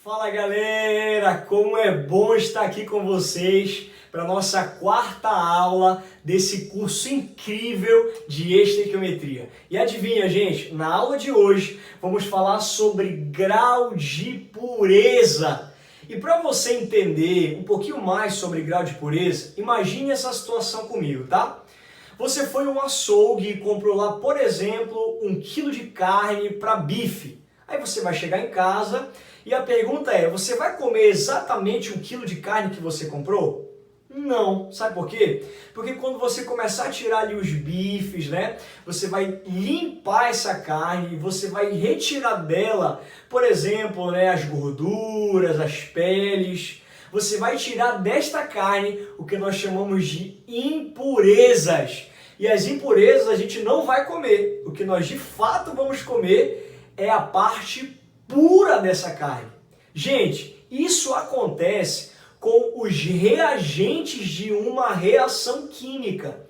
Fala galera, como é bom estar aqui com vocês para a nossa quarta aula desse curso incrível de estequiometria. E adivinha, gente, na aula de hoje vamos falar sobre grau de pureza. E para você entender um pouquinho mais sobre grau de pureza, imagine essa situação comigo, tá? Você foi a um açougue e comprou lá, por exemplo, 1 quilo de carne para bife. Aí você vai chegar em casa e a pergunta é, você vai comer exatamente 1 quilo de carne que você comprou? Não. Sabe por quê? Porque quando você começar a tirar ali os bifes, né? Você vai limpar essa carne, você vai retirar dela, por exemplo, né, as gorduras, as peles. Você vai tirar desta carne o que nós chamamos de impurezas. E as impurezas a gente não vai comer. O que nós de fato vamos comer é a parte pura dessa carne. Gente, isso acontece com os reagentes de uma reação química.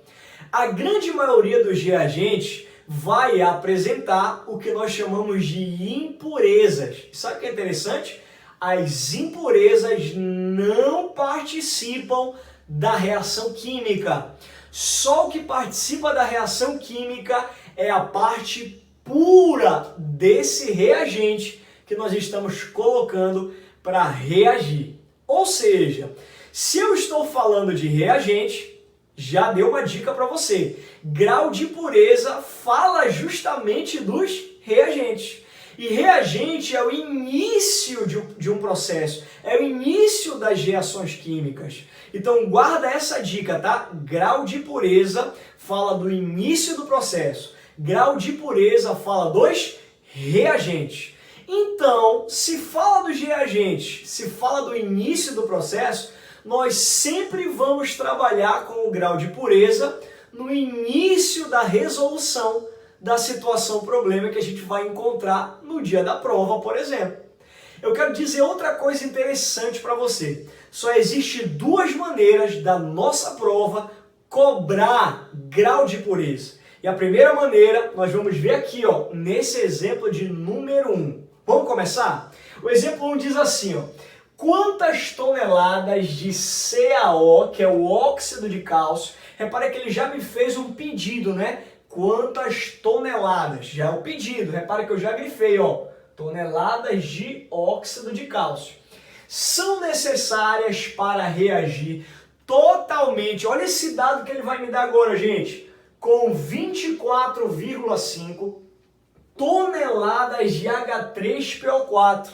A grande maioria dos reagentes vai apresentar o que nós chamamos de impurezas. Sabe o que é interessante? As impurezas não participam da reação química. Só o que participa da reação química é a parte pura desse reagente que nós estamos colocando para reagir. Ou seja, se eu estou falando de reagente, já deu uma dica para você. Grau de pureza fala justamente dos reagentes. E reagente é o início de um processo, é o início das reações químicas. Então guarda essa dica, tá? Grau de pureza fala do início do processo. Grau de pureza fala dos reagentes. Então, se fala dos reagentes, se fala do início do processo, nós sempre vamos trabalhar com o grau de pureza no início da resolução da situação, problema que a gente vai encontrar no dia da prova, por exemplo. Eu quero dizer outra coisa interessante para você. Só existe 2 maneiras da nossa prova cobrar grau de pureza. E a primeira maneira, nós vamos ver aqui, ó, nesse exemplo de número 1. Vamos começar? O exemplo 1 diz assim, ó, quantas toneladas de CaO, que é o óxido de cálcio, repara que ele já me fez um pedido, né? Quantas toneladas? Já é o pedido, repara que eu já grifei, ó, toneladas de óxido de cálcio. São necessárias para reagir totalmente, olha esse dado que ele vai me dar agora, gente, com 24,5 toneladas de H3PO4.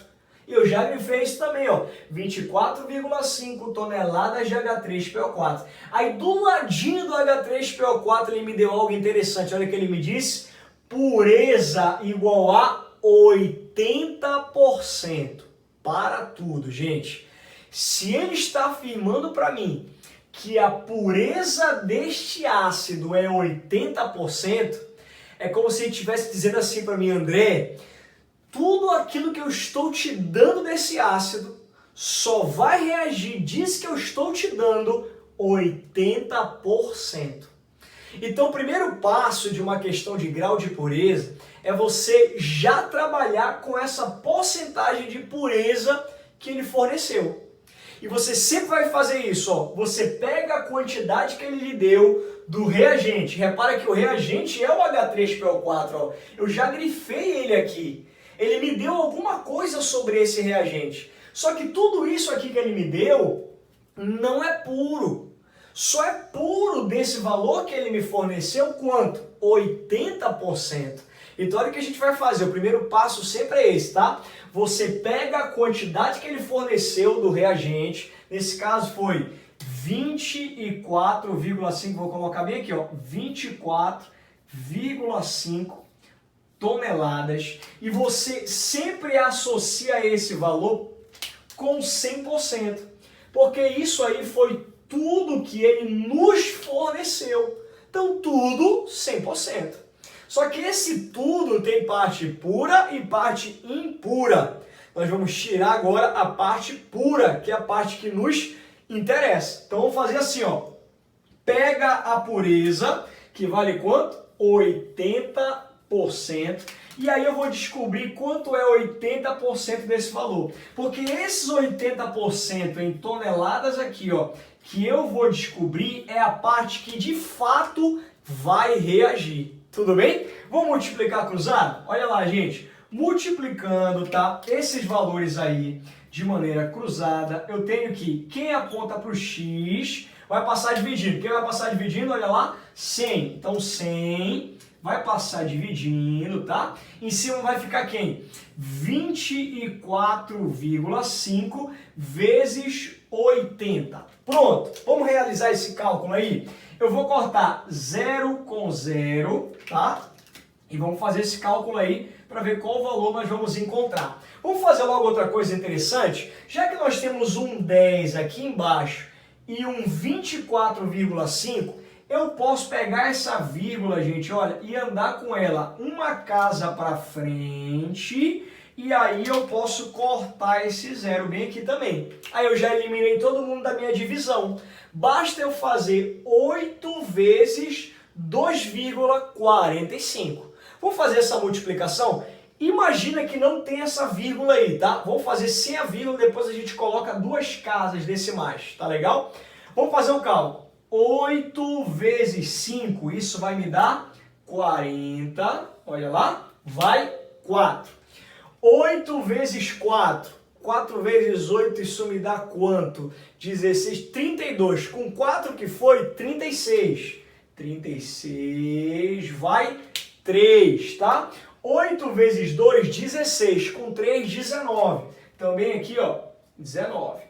E eu já grifei isso também, ó, 24,5 toneladas de H3PO4. Aí do ladinho do H3PO4 ele me deu algo interessante, olha o que ele me disse, pureza igual a 80%. Para tudo, gente. Se ele está afirmando para mim que a pureza deste ácido é 80%, é como se ele estivesse dizendo assim para mim, André, tudo aquilo que eu estou te dando desse ácido só vai reagir, diz que eu estou te dando 80%. Então o primeiro passo de uma questão de grau de pureza é você já trabalhar com essa porcentagem de pureza que ele forneceu. E você sempre vai fazer isso, ó. Você pega a quantidade que ele lhe deu do reagente. Repara que o reagente é o H3PO4, ó. Eu já grifei ele aqui. Ele me deu alguma coisa sobre esse reagente. Só que tudo isso aqui que ele me deu não é puro. Só é puro desse valor que ele me forneceu quanto? 80%. Então olha o que a gente vai fazer, o primeiro passo sempre é esse, tá? Você pega a quantidade que ele forneceu do reagente, nesse caso foi 24,5, vou colocar bem aqui, ó, 24,5 toneladas, e você sempre associa esse valor com 100%, porque isso aí foi tudo que ele nos forneceu. Então tudo 100%. Só que esse tudo tem parte pura e parte impura. Nós vamos tirar agora a parte pura, que é a parte que nos interessa. Então vamos fazer assim, ó. Pega a pureza, que vale quanto? 80%. E aí eu vou descobrir quanto é 80% desse valor. Porque esses 80% em toneladas aqui, ó, que eu vou descobrir é a parte que de fato vai reagir. Tudo bem? Vamos multiplicar cruzado? Olha lá, gente. Multiplicando, tá? Esses valores aí de maneira cruzada, eu tenho que quem aponta para o x vai passar dividindo. Quem vai passar dividindo, olha lá, 100. Então, 100 vai passar dividindo, tá? Em cima vai ficar quem? 24,5 vezes 80. Pronto, vamos realizar esse cálculo aí? Eu vou cortar 0 com 0, tá? E vamos fazer esse cálculo aí para ver qual valor nós vamos encontrar. Vamos fazer logo outra coisa interessante. Já que nós temos um 10 aqui embaixo e um 24,5, eu posso pegar essa vírgula, gente, olha, e andar com ela uma casa para frente, e aí eu posso cortar esse zero bem aqui também. Aí eu já eliminei todo mundo da minha divisão. Basta eu fazer 8 vezes 2,45. Vamos fazer essa multiplicação? Imagina que não tem essa vírgula aí, tá? Vamos fazer sem a vírgula, depois a gente coloca duas casas decimais, tá legal? Vamos fazer o cálculo. 8 vezes 5, isso vai me dar 40, olha lá, vai 4. 8 vezes 4, 4 vezes 8, isso me dá quanto? 16, 32, com 4 que foi 36. 36 vai 3, tá? 8 vezes 2, 16, com 3, 19. Também aqui, ó, 19.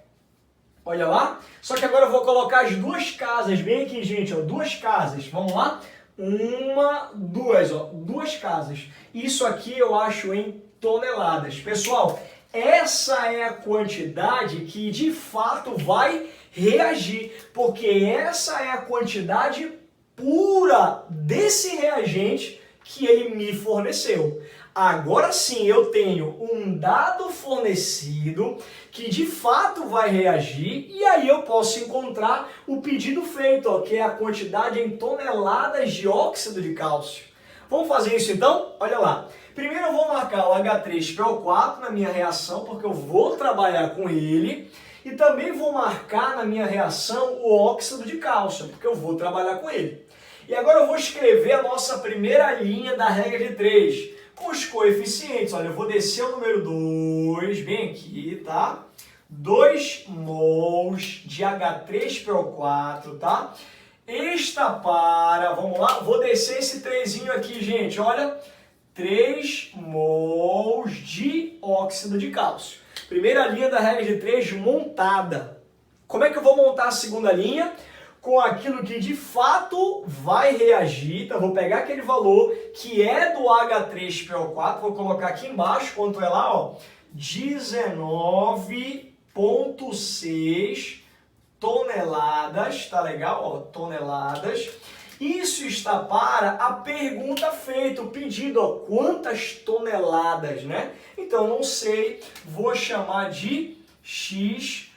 Olha lá. Só que agora eu vou colocar as duas casas, bem aqui, gente, ó, duas casas. Vamos lá? Uma, duas, ó, duas casas. Isso aqui eu acho em toneladas. Pessoal, essa é a quantidade que de fato vai reagir, porque essa é a quantidade pura desse reagente que ele me forneceu. Agora sim eu tenho um dado fornecido que de fato vai reagir e aí eu posso encontrar o pedido feito, ó, que é a quantidade em toneladas de óxido de cálcio. Vamos fazer isso então? Olha lá. Primeiro eu vou marcar o H3PO4 na minha reação, porque eu vou trabalhar com ele. E também vou marcar na minha reação o óxido de cálcio, porque eu vou trabalhar com ele. E agora eu vou escrever a nossa primeira linha da regra de 3, com os coeficientes. Olha, eu vou descer o número 2, bem aqui, tá? 2 mols de H3PO4, tá? Esta para, vamos lá, vou descer esse 3zinho aqui, gente, olha, 3 mols de óxido de cálcio. Primeira linha da regra de 3 montada. Como é que eu vou montar a segunda linha? Com aquilo que de fato vai reagir. Então, eu vou pegar aquele valor que é do H3PO4, vou colocar aqui embaixo, quanto é lá, ó, 19,6 toneladas, tá legal? Ó, toneladas. Isso está para a pergunta feita, o pedido, ó, quantas toneladas, né? Então, não sei, vou chamar de X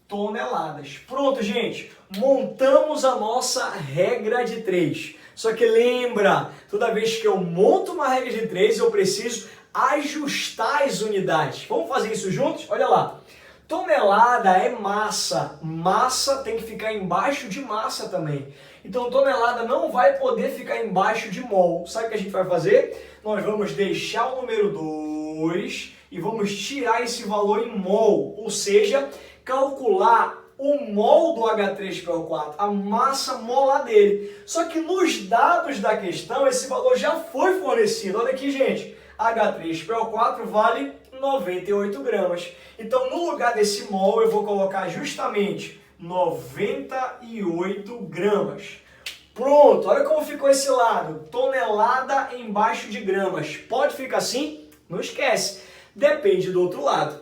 toneladas. Pronto, gente, montamos a nossa regra de 3. Só que lembra, toda vez que eu monto uma regra de 3, eu preciso ajustar as unidades. Vamos fazer isso juntos? Olha lá. Tonelada é massa. Massa tem que ficar embaixo de massa também. Então, tonelada não vai poder ficar embaixo de mol. Sabe o que a gente vai fazer? Nós vamos deixar o número 2 e vamos tirar esse valor em mol. Ou seja, calcular o mol do H3PO4, a massa molar dele. Só que nos dados da questão, esse valor já foi fornecido. Olha aqui, gente. H3PO4 vale 98 gramas. Então, no lugar desse mol, eu vou colocar justamente 98 gramas. Pronto, olha como ficou esse lado. Tonelada embaixo de gramas. Pode ficar assim? Não esquece. Depende do outro lado.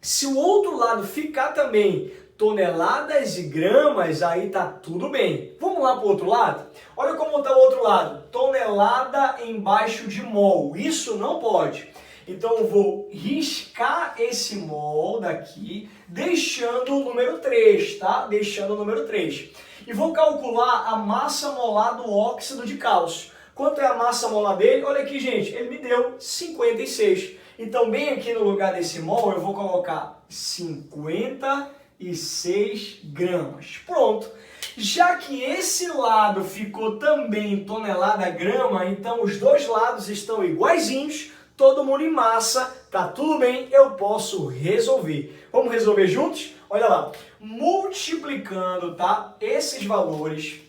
Se o outro lado ficar também toneladas e gramas, aí tá tudo bem. Vamos lá para o outro lado? Olha como está o outro lado. Tonelada embaixo de mol. Isso não pode. Então eu vou riscar esse mol daqui, deixando o número 3, tá? Deixando o número 3. E vou calcular a massa molar do óxido de cálcio. Quanto é a massa molar dele? Olha aqui, gente, ele me deu 56. Então, bem aqui no lugar desse mol, eu vou colocar 56 gramas. Pronto. Já que esse lado ficou também em tonelada-grama, então os dois lados estão iguaizinhos, todo mundo em massa, tá tudo bem, eu posso resolver. Vamos resolver juntos? Olha lá, multiplicando, tá, esses valores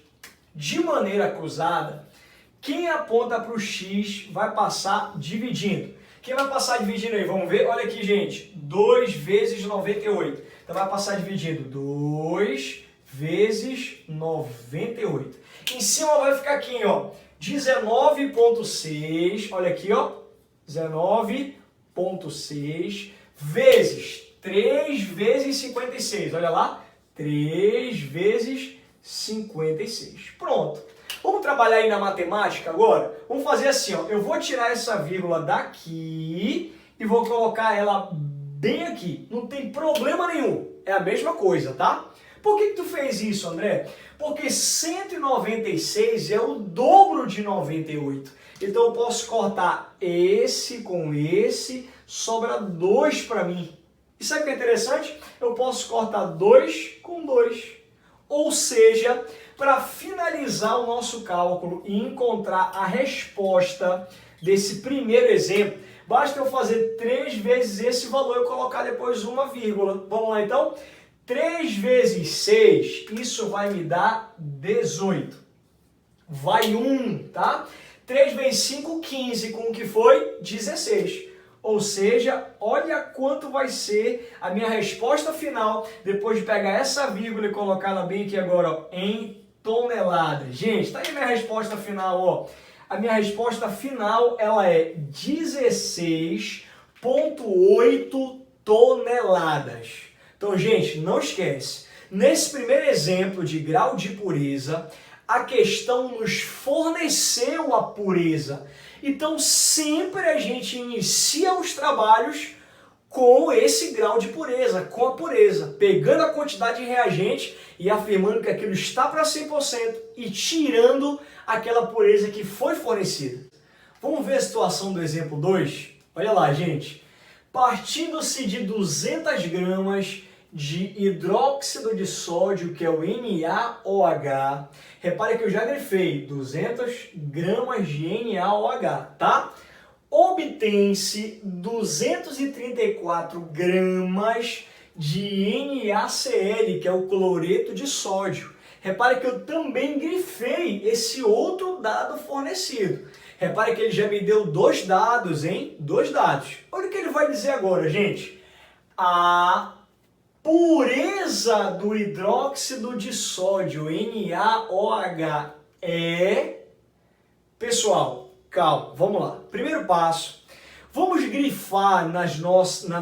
de maneira cruzada, quem aponta para o x vai passar dividindo. Quem vai passar dividindo aí? Vamos ver? Olha aqui, gente. 2 vezes 98. Então vai passar dividindo 2 vezes 98. Em cima vai ficar aqui, ó, 19,6. Olha aqui, ó. 19,6 vezes 3 vezes 56. Olha lá. 3 vezes 56. Pronto. Vamos trabalhar aí na matemática agora? Vamos fazer assim, ó. Eu vou tirar essa vírgula daqui e vou colocar ela bem aqui. Não tem problema nenhum. É a mesma coisa, tá? Por que tu fez isso, André? Porque 196 é o dobro de 98. Então eu posso cortar esse com esse, sobra 2 para mim. E sabe o que é interessante? Eu posso cortar 2 com 2. Ou seja, para finalizar o nosso cálculo e encontrar a resposta desse primeiro exemplo, basta eu fazer 3 vezes esse valor e colocar depois uma vírgula. Vamos lá então? 3 vezes 6, isso vai me dar 18. Vai 1, tá? 3 vezes 5, 15, com o que foi? 16. Ou seja, olha quanto vai ser a minha resposta final, depois de pegar essa vírgula e colocá-la bem aqui agora, ó, em toneladas. Gente, tá aí a minha resposta final, ó. A minha resposta final, ela é 16,8 toneladas. Então, gente, não esquece. Nesse primeiro exemplo de grau de pureza, a questão nos forneceu a pureza. Então, sempre a gente inicia os trabalhos com esse grau de pureza, com a pureza, pegando a quantidade de reagente e afirmando que aquilo está para 100% e tirando aquela pureza que foi fornecida. Vamos ver a situação do exemplo 2? Olha lá, gente. Partindo-se de 200 gramas de hidróxido de sódio, que é o NaOH. Repare que eu já grifei 200 gramas de NaOH, tá? Obtém-se 234 gramas de NaCl, que é o cloreto de sódio. Repare que eu também grifei esse outro dado fornecido. Repare que ele já me deu 2 dados, hein? 2 dados. Olha o que ele vai dizer agora, gente. A pureza do hidróxido de sódio, NaOH, é... Pessoal, calma, vamos lá. Primeiro passo, vamos grifar na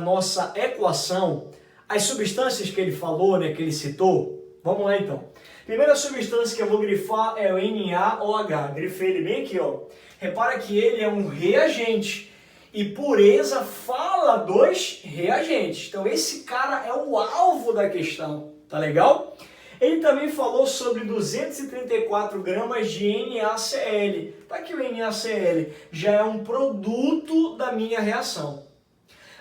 nossa equação as substâncias que ele falou, né, que ele citou. Vamos lá então. Primeira substância que eu vou grifar é o NaOH. Grifei ele bem aqui, ó. Repara que ele é um reagente. E pureza fala dos reagentes. Então esse cara é o alvo da questão, tá legal? Ele também falou sobre 234 gramas de NaCl. Tá aqui o NaCl, já é um produto da minha reação.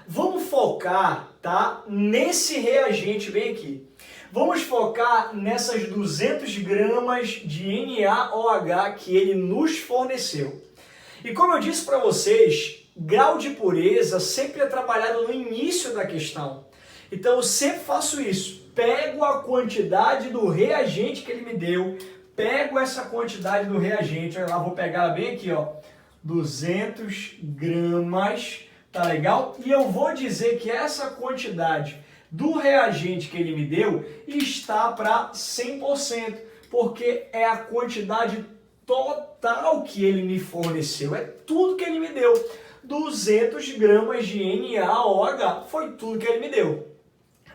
Vamos focar, tá, nesse reagente bem aqui. Vamos focar nessas 200 gramas de NaOH que ele nos forneceu. E como eu disse para vocês, grau de pureza sempre é trabalhado no início da questão. Então eu sempre faço isso. Pego a quantidade do reagente que ele me deu, pego essa quantidade do reagente, olha lá, vou pegar ela bem aqui, ó, 200 gramas, tá legal? E eu vou dizer que essa quantidade do reagente que ele me deu está para 100%, porque é a quantidade total que ele me forneceu, é tudo que ele me deu. 200 gramas de NaOH, foi tudo que ele me deu.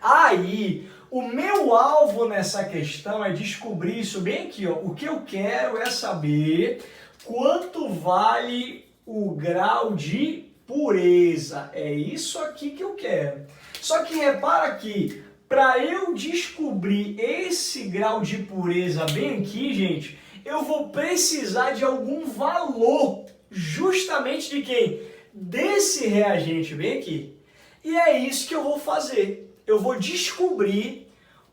Aí, o meu alvo nessa questão é descobrir isso bem aqui, ó. O que eu quero é saber quanto vale o grau de pureza. É isso aqui que eu quero. Só que repara que, para eu descobrir esse grau de pureza bem aqui, gente, eu vou precisar de algum valor, justamente de quem? Desse reagente bem aqui. E é isso que eu vou fazer. Eu vou descobrir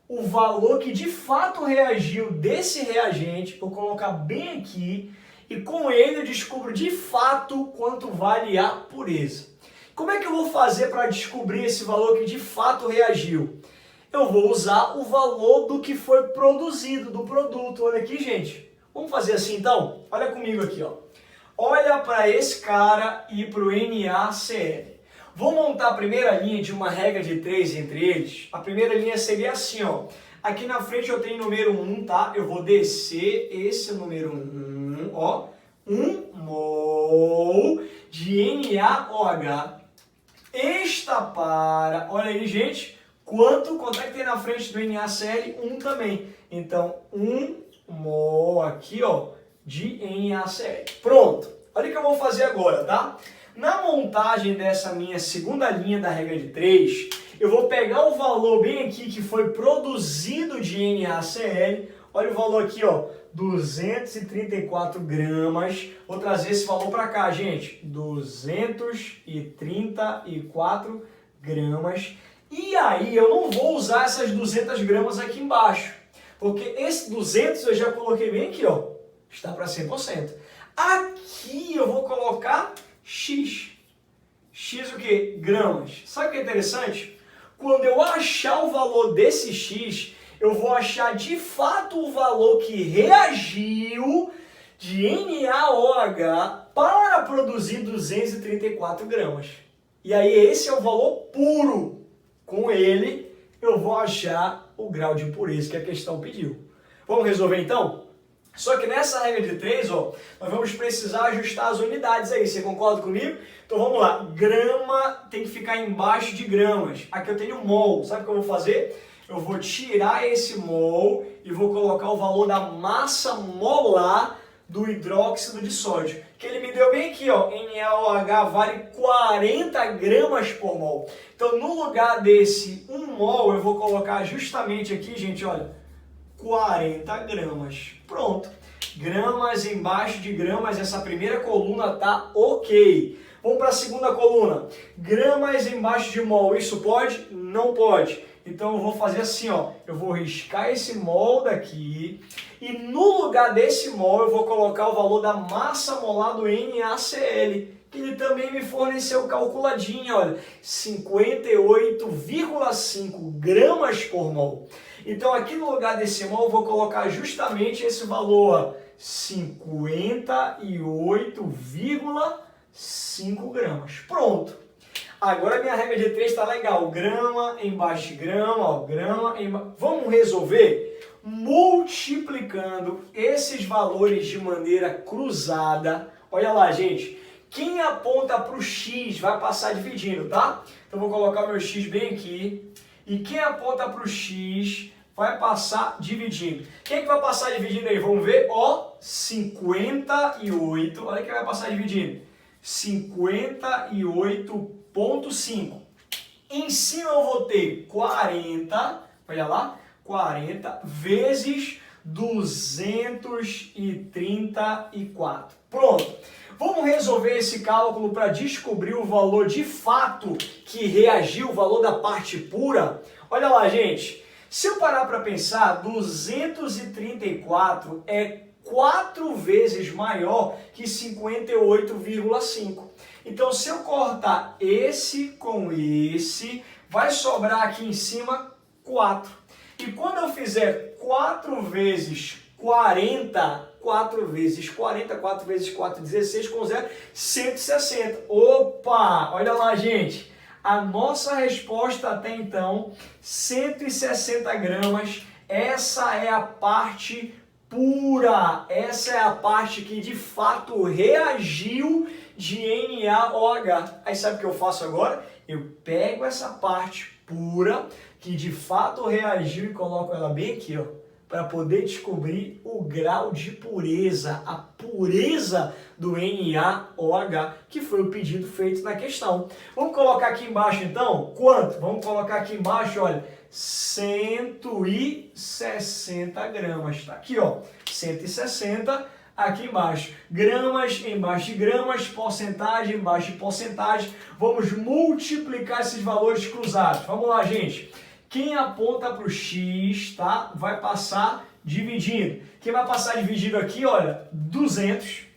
o valor que de fato reagiu desse reagente, vou colocar bem aqui, e com ele eu descubro de fato quanto vale a pureza. Como é que eu vou fazer para descobrir esse valor que de fato reagiu? Eu vou usar o valor do que foi produzido, do produto. Olha aqui, gente. Vamos fazer assim então? Olha comigo aqui, ó. Olha para esse cara e para o NaCl. Vou montar a primeira linha de uma regra de 3 entre eles. A primeira linha seria assim, ó. Aqui na frente eu tenho número 1, tá? Eu vou descer esse número 1, ó. 1 mol de NaOH. Esta para, olha aí, gente, quanto é que tem na frente do NaCl? 1 também. Então, 1 mol aqui, ó, de NaCl. Pronto. Olha o que eu vou fazer agora, tá? Na montagem dessa minha segunda linha da regra de 3, eu vou pegar o valor bem aqui que foi produzido de NaCl. Olha o valor aqui, ó, 234 gramas. Vou trazer esse valor para cá, gente. 234 gramas. E aí eu não vou usar essas 200 gramas aqui embaixo, porque esse 200 eu já coloquei bem aqui, ó. Está para 100%. Aqui eu vou colocar X. X o quê? Gramas. Sabe o que é interessante? Quando eu achar o valor desse X, eu vou achar de fato o valor que reagiu de NaOH para produzir 234 gramas. E aí esse é o valor puro. Com ele, eu vou achar o grau de impureza que a questão pediu. Vamos resolver então? Só que nessa regra de 3, ó, nós vamos precisar ajustar as unidades aí. Você concorda comigo? Então vamos lá. Grama tem que ficar embaixo de gramas. Aqui eu tenho mol. Sabe o que eu vou fazer? Eu vou tirar esse mol e vou colocar o valor da massa molar do hidróxido de sódio. Que ele me deu bem aqui, ó. NaOH vale 40 gramas por mol. Então no lugar desse 1 mol, eu vou colocar justamente aqui, gente, olha, 40 gramas. Pronto. Gramas embaixo de gramas, essa primeira coluna tá ok. Vamos para a segunda coluna. Gramas embaixo de mol, isso pode? Não pode. Então eu vou fazer assim, ó. Eu vou riscar esse mol daqui e no lugar desse mol eu vou colocar o valor da massa molar do NaCl, que ele também me forneceu calculadinho, olha, 58,5 gramas por mol. Então aqui no lugar desse mol eu vou colocar justamente esse valor, 58,5 gramas. Pronto. Agora a minha regra de 3 está legal. Grama embaixo de grama, ó, grama embaixo. Vamos resolver multiplicando esses valores de maneira cruzada. Olha lá, gente. Quem aponta para o X vai passar dividindo, tá? Então vou colocar o meu X bem aqui. E quem aponta para o X vai passar dividindo. Quem é que vai passar dividindo aí? Vamos ver. Ó, 58. Olha quem vai passar dividindo. 58,5. Em cima eu vou ter 40. Olha lá. 40 vezes 234. Pronto. Vamos resolver esse cálculo para descobrir o valor de fato que reagiu, o valor da parte pura. Olha lá, gente. Se eu parar para pensar, 234 é 4 vezes maior que 58,5. Então, se eu cortar esse com esse, vai sobrar aqui em cima 4. E quando eu fizer 4 vezes 40, 4 vezes 40, 4 vezes 4, 16 com 0, 160. Opa! Olha lá, gente. A nossa resposta até então, 160 gramas. Essa é a parte pura. Essa é a parte que de fato reagiu de NaOH. Aí sabe o que eu faço agora? Eu pego essa parte pura que de fato reagiu e coloco ela bem aqui, ó, para poder descobrir o grau de pureza, a pureza do NaOH, que foi o pedido feito na questão. Vamos colocar aqui embaixo então, quanto? Vamos colocar aqui embaixo, olha, 160 gramas, tá aqui, ó, 160 aqui embaixo. Gramas embaixo de gramas, porcentagem embaixo de porcentagem. Vamos multiplicar esses valores cruzados. Vamos lá, gente. Quem aponta para o X, tá? Vai passar dividindo. Quem vai passar dividido aqui, olha, 200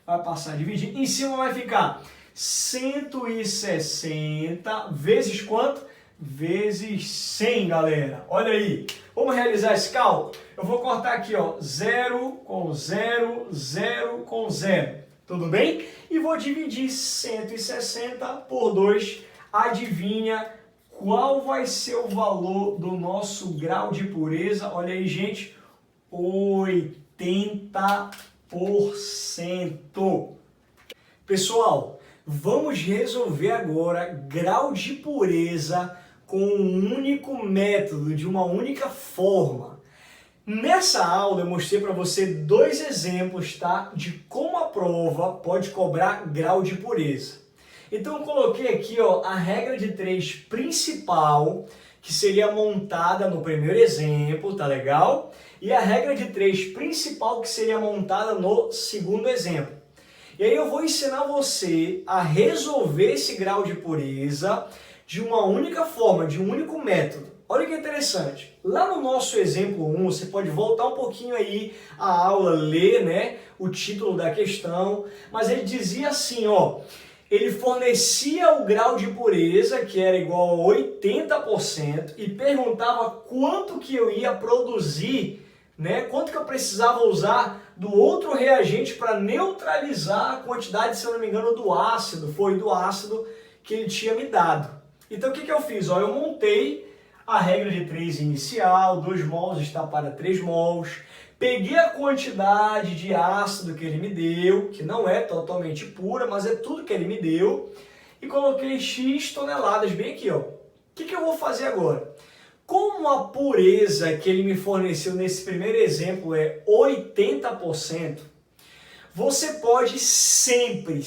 vai passar dividindo. Em cima vai ficar 160 vezes quanto? Vezes 100, galera. Olha aí. Vamos realizar esse cálculo? Eu vou cortar aqui, ó, 0 com 0, 0 com 0. Tudo bem? E vou dividir 160 por 2. Adivinha qual vai ser o valor do nosso grau de pureza? Olha aí, gente. 80%. Pessoal, vamos resolver agora grau de pureza com um único método, de uma única forma. Nessa aula eu mostrei para você dois exemplos, tá? De como a prova pode cobrar grau de pureza. Então eu coloquei aqui, ó, a regra de 3 principal, que seria montada no primeiro exemplo, tá legal? E a regra de 3 principal, que seria montada no segundo exemplo. E aí eu vou ensinar você a resolver esse grau de pureza de uma única forma, de um único método. Olha que interessante. Lá no nosso exemplo 1, você pode voltar um pouquinho aí a aula, ler, né, o título da questão, mas ele dizia assim, ó, ele fornecia o grau de pureza, que era igual a 80%, e perguntava quanto que eu ia produzir, né, quanto que eu precisava usar do outro reagente para neutralizar a quantidade, se eu não me engano, do ácido, foi do ácido que ele tinha me dado. Então o que eu fiz? Ó, eu montei a regra de 3 inicial, 2 mols está para 3 mols, peguei a quantidade de ácido que ele me deu, que não é totalmente pura, mas é tudo que ele me deu, e coloquei X toneladas bem aqui. Ó. O que eu vou fazer agora? Como a pureza que ele me forneceu nesse primeiro exemplo é 80%, você pode sempre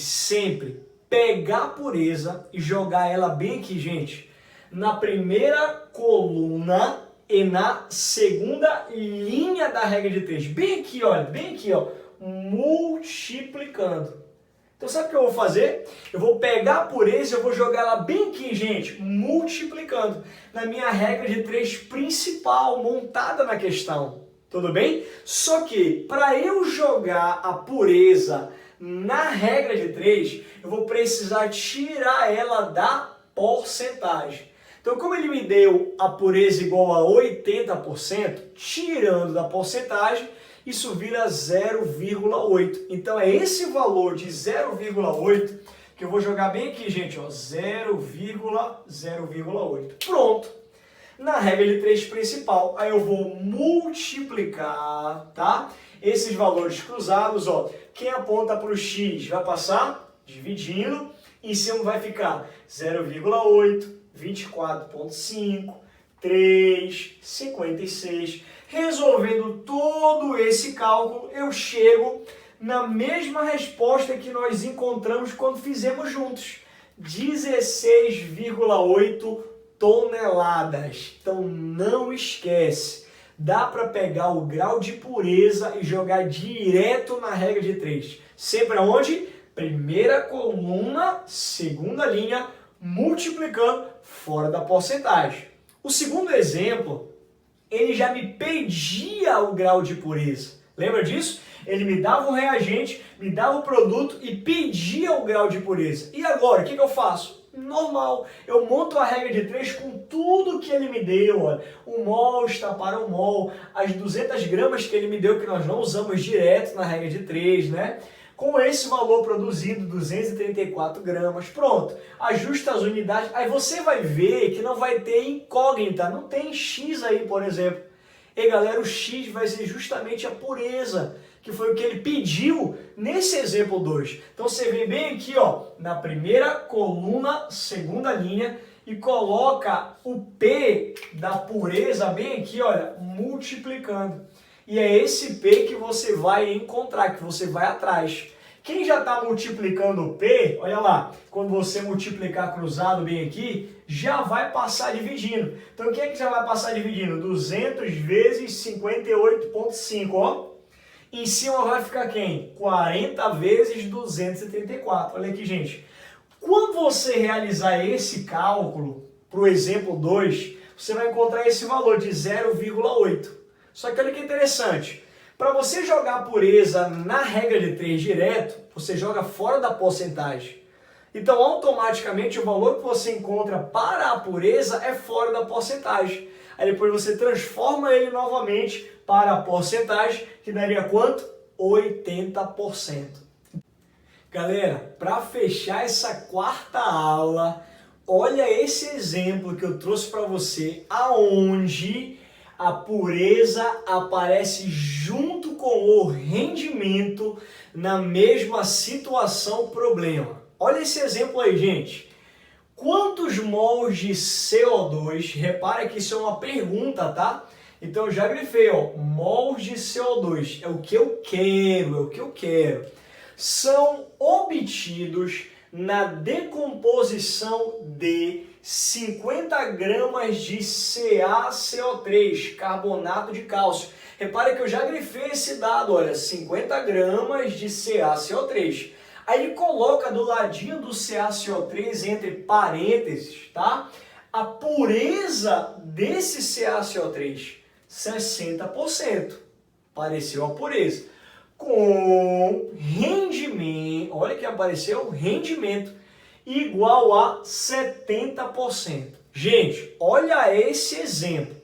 pegar a pureza e jogar ela bem aqui, gente, na primeira coluna e na segunda linha da regra de 3. Bem aqui, olha, bem aqui, ó, multiplicando. Então sabe o que eu vou fazer? Eu vou pegar a pureza e eu vou jogar ela bem aqui, gente, multiplicando, na minha regra de 3 principal, montada na questão. Tudo bem? Só que, para eu jogar a pureza na regra de 3, eu vou precisar tirar ela da porcentagem. Então, como ele me deu a pureza igual a 80%, tirando da porcentagem, isso vira 0,8. Então, é esse valor de 0,8 que eu vou jogar bem aqui, gente, ó, 0,8. Pronto. Na regra de 3 principal, aí eu vou multiplicar, tá? Esses valores cruzados, ó, quem aponta para o X vai passar dividindo, em cima vai ficar 0,8, 24,5, 3, 56. Resolvendo todo esse cálculo, eu chego na mesma resposta que nós encontramos quando fizemos juntos, 16,8 toneladas. Então não esquece, dá para pegar o grau de pureza e jogar direto na regra de 3. Sempre aonde? Primeira coluna, segunda linha, multiplicando fora da porcentagem. O segundo exemplo, ele já me pedia o grau de pureza. Lembra disso? Ele me dava o reagente, me dava o produto e pedia o grau de pureza. E agora, o que eu faço? Normal, eu monto a regra de 3 com tudo que ele me deu, ó. 1 mol está para 1 mol, as 200 gramas que ele me deu, que nós não usamos direto na regra de 3, né? Com esse valor produzido, 234 gramas, pronto, ajusta as unidades, aí você vai ver que não vai ter incógnita, não tem X aí, por exemplo. E galera, o X vai ser justamente a pureza, que foi o que ele pediu nesse exemplo 2. Então você vem bem aqui, ó, na primeira coluna, segunda linha, e coloca o P da pureza bem aqui, olha, multiplicando. E é esse P que você vai encontrar, que você vai atrás, Quem já está multiplicando o P, olha lá, quando você multiplicar cruzado bem aqui, já vai passar dividindo. Então, quem é que já vai passar dividindo? 200 vezes 58,5, ó. Em cima vai ficar quem? 40 vezes 234. Olha aqui, gente. Quando você realizar esse cálculo, para o exemplo 2, você vai encontrar esse valor de 0,8. Só que olha que interessante. Para você jogar a pureza na regra de 3 direto, você joga fora da porcentagem. Então, automaticamente, o valor que você encontra para a pureza é fora da porcentagem. Aí depois você transforma ele novamente para a porcentagem, que daria quanto? 80%. Galera, para fechar essa quarta aula, olha esse exemplo que eu trouxe para você, aonde a pureza aparece junto com o rendimento na mesma situação problema. Olha esse exemplo aí, gente. Quantos mols de CO2, repara que isso é uma pergunta, tá? Então eu já grifei, ó, mols de CO2, é o que eu quero, são obtidos na decomposição de 50 gramas de CaCO3, carbonato de cálcio. Repare que eu já grifei esse dado, olha, 50 gramas de CaCO3. Aí ele coloca do ladinho do CaCO3, entre parênteses, tá? A pureza desse CaCO3, 60%. Apareceu a pureza. Com rendimento, olha que apareceu, rendimento igual a 70%. Gente, olha esse exemplo.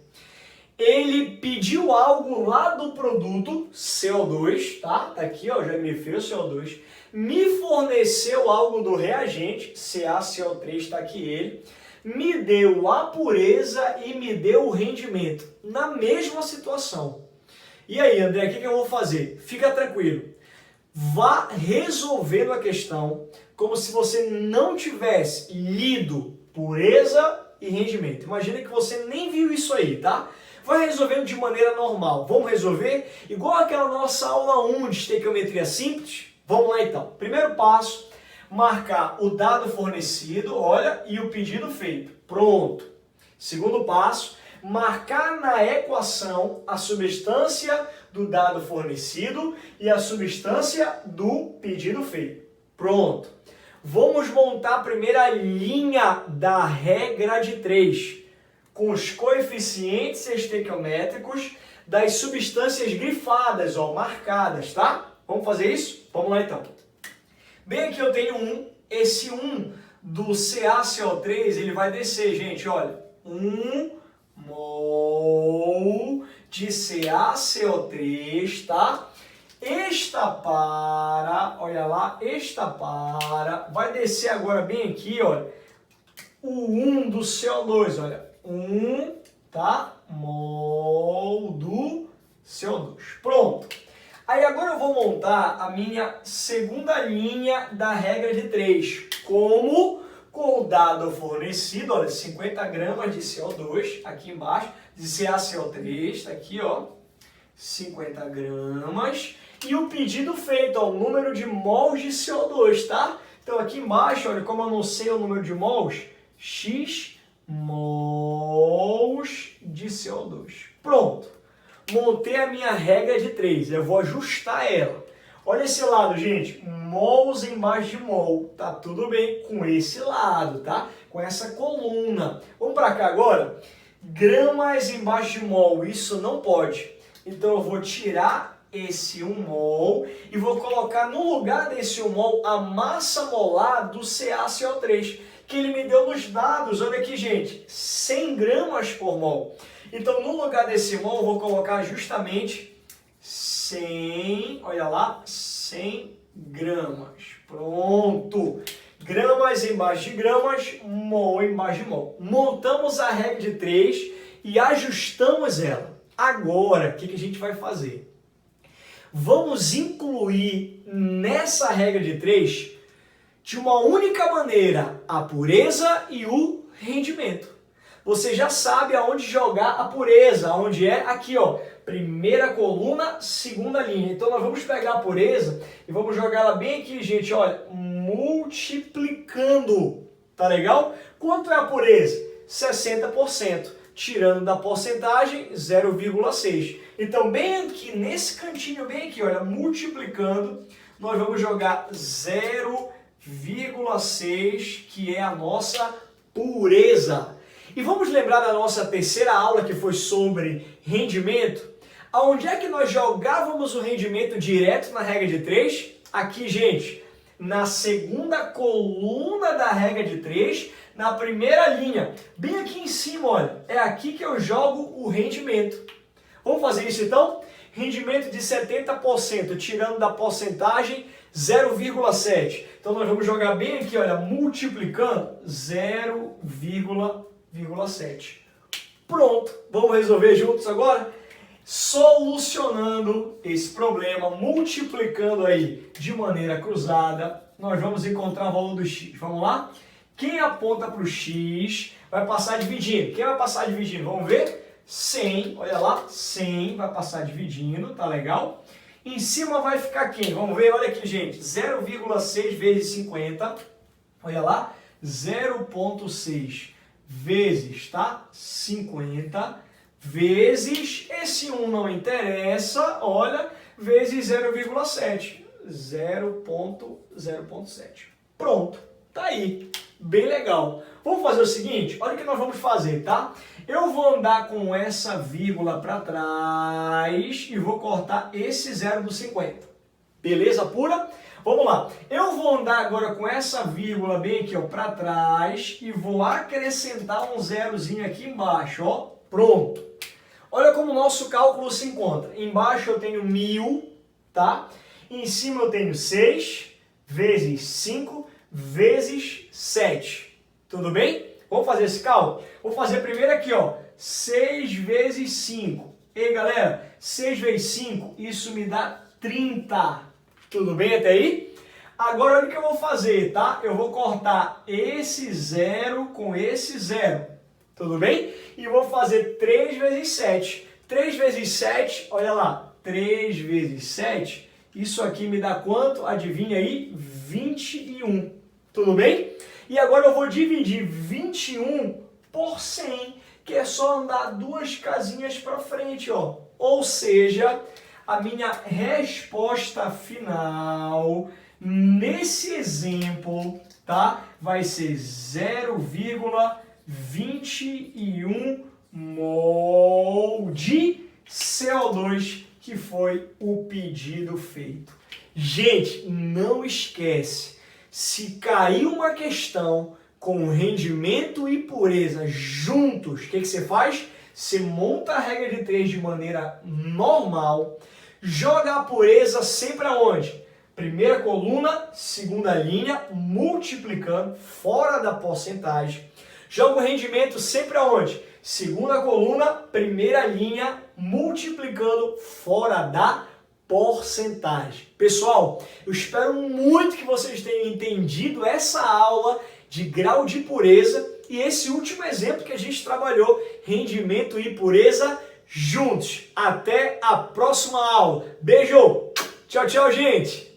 Ele pediu algo lá do produto CO2, tá? Tá aqui, ó, já grifei o CO2. Me forneceu algo do reagente, CaCO3, está aqui ele. Me deu a pureza e me deu o rendimento. Na mesma situação. E aí, André, o que eu vou fazer? Fica tranquilo. Vá resolvendo a questão como se você não tivesse lido pureza e rendimento. Imagina que você nem viu isso aí, tá? Vai resolvendo de maneira normal. Vamos resolver igual aquela nossa aula 1 de estequiometria simples? Vamos lá então. Primeiro passo, marcar o dado fornecido, olha, e o pedido feito. Pronto. Segundo passo, marcar na equação a substância do dado fornecido e a substância do pedido feito. Pronto. Vamos montar a primeira linha da regra de 3, com os coeficientes estequiométricos das substâncias grifadas, ó, marcadas, tá? Vamos fazer isso? Vamos lá então. Bem, aqui eu tenho 1, esse 1 do CaCO3, ele vai descer, gente, olha, 1 mol de CaCO3, tá? Esta para, olha lá, esta para, vai descer agora bem aqui, olha, o 1 do CO2, olha, 1, tá? Mol do CO2. Pronto. Aí agora eu vou montar a minha segunda linha da regra de 3, como com o dado fornecido, olha, 50 gramas de CO2, aqui embaixo, de CaCO3, tá aqui, ó, 50 gramas, e o pedido feito, ó, o número de mols de CO2, tá? Então aqui embaixo, olha, como eu não sei o número de mols, X mols de CO2. Pronto. Montei a minha regra de 3, eu vou ajustar ela. Olha esse lado, gente, mols embaixo de mol, tá tudo bem com esse lado, tá? Com essa coluna. Vamos para cá agora? Gramas embaixo de mol, isso não pode. Então eu vou tirar esse 1 mol e vou colocar no lugar desse 1 mol a massa molar do CaCO3, que ele me deu nos dados, olha aqui, gente, 100 gramas por mol. Então, no lugar desse mol, eu vou colocar justamente 100, olha lá, 100 gramas. Pronto. Gramas embaixo de gramas, mol embaixo de mol. Montamos a regra de 3 e ajustamos ela. Agora, o que a gente vai fazer? Vamos incluir nessa regra de 3, de uma única maneira, a pureza e o rendimento. você já sabe aonde jogar a pureza, aonde é aqui, ó, primeira coluna, segunda linha. Então nós vamos pegar a pureza e vamos jogar ela bem aqui, gente, olha, multiplicando, tá legal? Quanto é a pureza? 60%, tirando da porcentagem 0,6. Então bem aqui, nesse cantinho bem aqui, olha, multiplicando, nós vamos jogar 0,6, que é a nossa pureza. E vamos lembrar da nossa terceira aula, que foi sobre rendimento? Aonde é que nós jogávamos o rendimento direto na regra de 3? Aqui, gente, na segunda coluna da regra de 3, na primeira linha, bem aqui em cima, olha, é aqui que eu jogo o rendimento. Vamos fazer isso então? Rendimento de 70%, tirando da porcentagem 0,7. Então nós vamos jogar bem aqui, olha, multiplicando 0,7. Pronto, vamos resolver juntos agora? Solucionando esse problema, multiplicando aí de maneira cruzada, nós vamos encontrar o valor do x. Vamos lá? Quem aponta para o x vai passar dividindo. Quem vai passar dividindo? Vamos ver? 100, olha lá, 100 vai passar dividindo, tá legal? Em cima vai ficar quem? Vamos ver, olha aqui, gente, 0,6 vezes 50, olha lá, 0,6 vezes, tá? 50, vezes, esse 1 não interessa, olha, vezes 0,7, 0,7. Pronto, tá aí, bem legal. Vamos fazer o seguinte, olha o que nós vamos fazer, tá? Eu vou andar com essa vírgula para trás e vou cortar esse 0 do 50. Beleza pura? Vamos lá. Eu vou andar agora com essa vírgula bem aqui, ó, para trás e vou acrescentar um zerozinho aqui embaixo, ó. Pronto. Olha como o nosso cálculo se encontra. Embaixo eu tenho 1000, tá? Em cima eu tenho 6 vezes 5 vezes 7. Tudo bem? Vamos fazer esse cálculo? Vou fazer primeiro aqui, ó, 6 vezes 5. E aí, galera, 6 vezes 5, isso me dá 30. Tudo bem até aí? Agora, olha o que eu vou fazer, tá? Eu vou cortar esse 0 com esse 0. Tudo bem? E vou fazer 3 vezes 7. 3 vezes 7, olha lá, 3 vezes 7, isso aqui me dá quanto? Adivinha aí? 21. Tudo bem? E agora eu vou dividir 21 por 100, que é só andar duas casinhas para frente, ó. Ou seja, a minha resposta final nesse exemplo, tá? Vai ser 0,21 mol de CO2, que foi o pedido feito. Gente, não esquece. Se cair uma questão com rendimento e pureza juntos, o que você faz? Você monta a regra de 3 de maneira normal, joga a pureza sempre aonde? Primeira coluna, segunda linha, multiplicando, fora da porcentagem. Joga o rendimento sempre aonde? Segunda coluna, primeira linha, multiplicando, fora da porcentagem. Pessoal, eu espero muito que vocês tenham entendido essa aula de grau de pureza e esse último exemplo que a gente trabalhou, rendimento e pureza juntos. Até a próxima aula. Beijo! Tchau, tchau, gente!